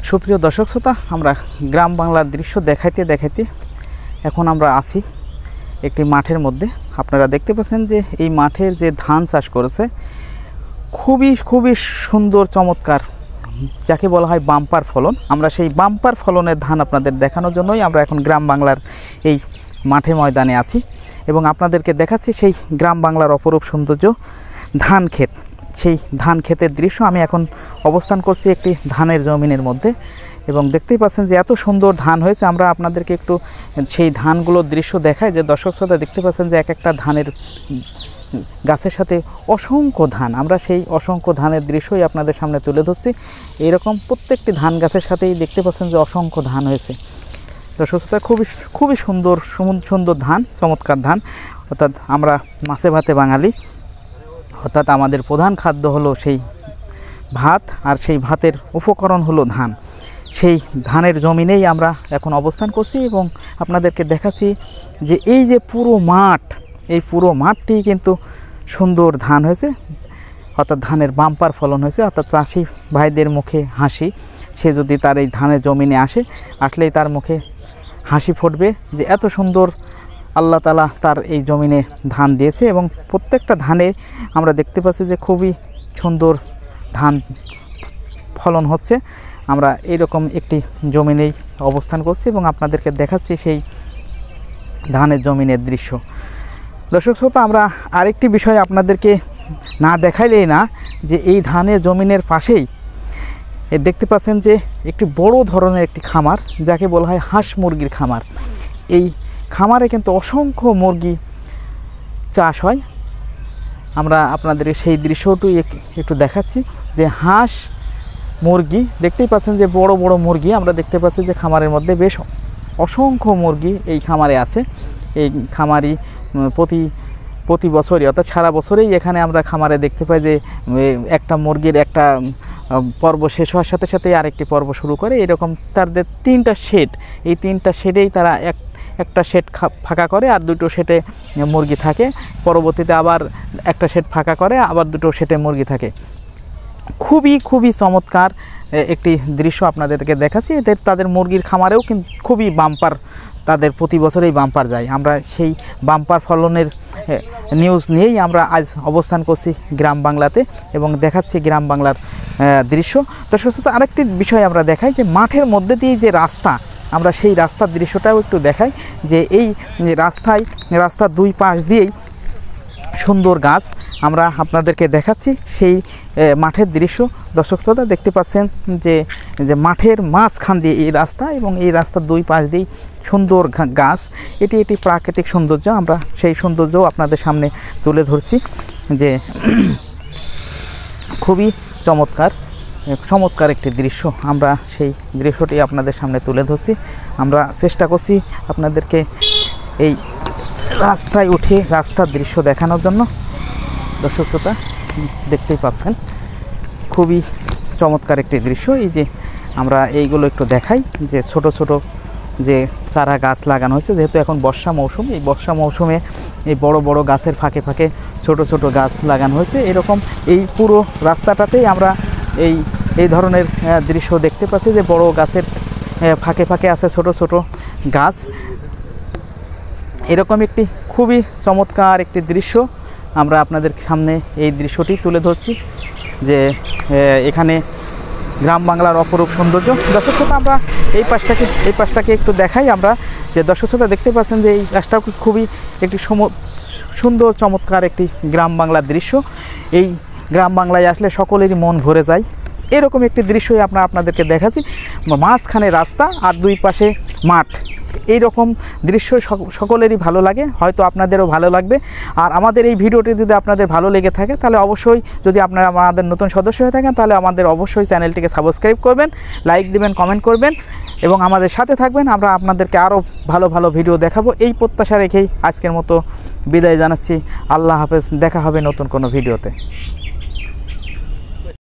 সুপ্রিয় দর্শক শ্রোতা, আমরা গ্রাম বাংলার দৃশ্য দেখাইতে দেখাইতে এখন আমরা আছি একটি মাঠের মধ্যে। আপনারা দেখতে পাচ্ছেন যে এই মাঠের যে ধান চাষ করেছে খুবই সুন্দর চমৎকার, যাকে বলা হয় বাম্পার ফলন। আমরা সেই বাম্পার ফলনের ধান আপনাদের দেখানোর জন্যই আমরা এখন গ্রাম বাংলার এই মাঠে ময়দানে আছি এবং আপনাদেরকে দেখাচ্ছি সেই গ্রাম বাংলার অপরূপ সৌন্দর্য ধান ক্ষেত। সেই ধান ক্ষেতের দৃশ্য আমি এখন অবস্থান করছি একটি ধানের জমিনের মধ্যে এবং দেখতেই পাচ্ছেন যে এত সুন্দর ধান হয়েছে। আমরা আপনাদেরকে একটু সেই ধানগুলোর দৃশ্য দেখাই। যে দর্শক শ্রোতা দেখতে পাচ্ছেন যে এক একটা ধানের গাছের সাথে অসংখ্য ধান, আমরা সেই অসংখ্য ধানের দৃশ্যই আপনাদের সামনে তুলে ধরছি। এইরকম প্রত্যেকটি ধান গাছের সাথেই দেখতে পাচ্ছেন যে অসংখ্য ধান হয়েছে। দর্শক শ্রোতা খুবই সুন্দর ধান, চমৎকার ধান। অর্থাৎ আমরা মাছে ভাতে বাঙালি, অর্থাৎ আমাদের প্রধান খাদ্য হলো সেই ভাত, আর সেই ভাতের উপকরণ হলো ধান। সেই ধানের জমিনেই আমরা এখন অবস্থান করছি এবং আপনাদেরকে দেখাচ্ছি যে এই যে পুরো মাঠ, এই পুরো মাঠটি কিন্তু সুন্দর ধান হয়েছে, অর্থাৎ ধানের বাম্পার ফলন হয়েছে। অর্থাৎ চাষি ভাইদের মুখে হাসি, সে যদি তার এই ধানের জমিনে আসলেই তার মুখে হাসি ফুটবে যে এত সুন্দর আল্লাহ তাআলা তার এই জমিনে ধান দিয়েছে এবং প্রত্যেকটা ধানে আমরা দেখতে পাচ্ছি যে খুবই সুন্দর ধান ফলন হচ্ছে। আমরা এইরকম একটি জমিনেই অবস্থান করছি এবং আপনাদেরকে দেখাচ্ছি সেই ধানের জমিনের দৃশ্য। দর্শক শ্রোতা, আমরা আরেকটি বিষয় আপনাদেরকে না দেখাইলেই না, যে এই ধানের জমিনের পাশেই দেখতে পাচ্ছেন যে একটি বড় ধরনের একটি খামার, যাকে বলা হয় হাঁস মুরগির খামার। এই খামারে কিন্তু অসংখ্য মুরগি চাষ হয়। আমরা আপনাদের সেই দৃশ্যটি একটু দেখাচ্ছি যে হাঁস মুরগি দেখতেই পাচ্ছেন যে বড় বড় মুরগি আমরা দেখতে পাচ্ছি যে খামারের মধ্যে বেশ অসংখ্য মুরগি এই খামারে আছে। এই খামারি প্রতি বছরই, অর্থাৎ সারা বছরেই এখানে আমরা খামারে দেখতে পাই যে একটা মুরগির একটা পর্ব শেষ হওয়ার সাথে সাথে আরেকটি পর্ব শুরু করে। এরকম তাদের 3টা শেড, এই 3টা শেডেই তারা একটা শেড ফাঁকা করে আর 2টো শেডে মুরগি থাকে। পরবর্তীতে আবার একটা শেড ফাঁকা করে, আবার 2টো শেডে মুরগি থাকে। খুবই চমৎকার একটি দৃশ্য আপনাদেরকে দেখাচ্ছি। তাদের মুরগির খামারেও কিন্তু খুবই বাম্পার, তাদের প্রতি বছরেই বাম্পার যায়। আমরা সেই বাম্পার ফলনের নিউজ নিয়েই আমরা আজ অবস্থান করছি গ্রাম বাংলাতে এবং দেখাচ্ছি গ্রাম বাংলার দৃশ্য। তো সুস্থ আরেকটি বিষয় আমরা দেখাই যে মাঠের মধ্যে দিয়ে যে রাস্তা, আমরা সেই রাস্তার দৃশ্যটাও একটু দেখাই। যে এই রাস্তার দুই পাশ দিয়েই সুন্দর গাছ আমরা আপনাদেরকে দেখাচ্ছি সেই মাঠের দৃশ্য। দর্শক শ্রোতা দেখতে পাচ্ছেন যে মাঠের মাঝখান দিয়ে এই রাস্তা এবং এই রাস্তার দুই পাশ দিয়েই সুন্দর গাছ। এটি প্রাকৃতিক সৌন্দর্য, আমরা সেই সৌন্দর্যও আপনাদের সামনে তুলে ধরছি যে খুবই চমৎকার একটি দৃশ্য। আমরা সেই দৃশ্যটি আপনাদের সামনে তুলে ধরছি। আমরা চেষ্টা করছি আপনাদেরকে এই রাস্তায় উঠে রাস্তার দৃশ্য দেখানোর জন্য। দর্শক শ্রোতা দেখতেই পাচ্ছেন খুবই চমৎকার একটি দৃশ্য। এই যে আমরা এইগুলো একটু দেখাই যে ছোট যে চারা গাছ লাগানো হয়েছে, যেহেতু এখন বর্ষা মৌসুম, এই বর্ষা মৌসুমে এই বড় বড় গাছের ফাঁকে ছোট গাছ লাগানো হয়েছে। এরকম এই পুরো রাস্তাটাতেই আমরা এই ধরনের দৃশ্য দেখতে পাচ্ছি যে বড় গাছের ফাঁকে আছে ছোট গাছ। এরকম একটি খুবই চমৎকার একটি দৃশ্য আমরা আপনাদের সামনে এই দৃশ্যটি তুলে ধরছি যে এখানে গ্রাম বাংলার অপরূপ সৌন্দর্য। দর্শক শ্রোতা, আমরা এই পাশটাকে একটু দেখাই। আমরা যে দর্শক শ্রোতা দেখতে পাচ্ছেন যে এই পাশটাও খুবই একটি সুন্দর চমৎকার একটি গ্রাম বাংলার দৃশ্য। এই গ্রাম বাংলায় আসলে সকলেরই মন ভরে যায়। এরকম একটি দৃশ্যই আপনাদেরকে দেখাচ্ছি, মাঝখানে রাস্তা আর দুই পাশে মাঠ। এইরকম দৃশ্য সকলেরই ভালো লাগে, হয়তো আপনাদেরও ভালো লাগবে। আর আমাদের এই ভিডিওটি যদি আপনাদের ভালো লেগে থাকে তাহলে অবশ্যই, যদি আপনারা আমাদের নতুন সদস্য হয়ে থাকেন তাহলে আমাদের অবশ্যই চ্যানেলটিকে সাবস্ক্রাইব করবেন, লাইক দিবেন, কমেন্ট করবেন এবং আমাদের সাথে থাকবেন। আমরা আপনাদেরকে আরও ভালো ভিডিও দেখাবো এই প্রত্যাশা রেখেই আজকের মতো বিদায় জানাচ্ছি। আল্লাহ হাফেজ, দেখা হবে নতুন কোনো ভিডিওতে।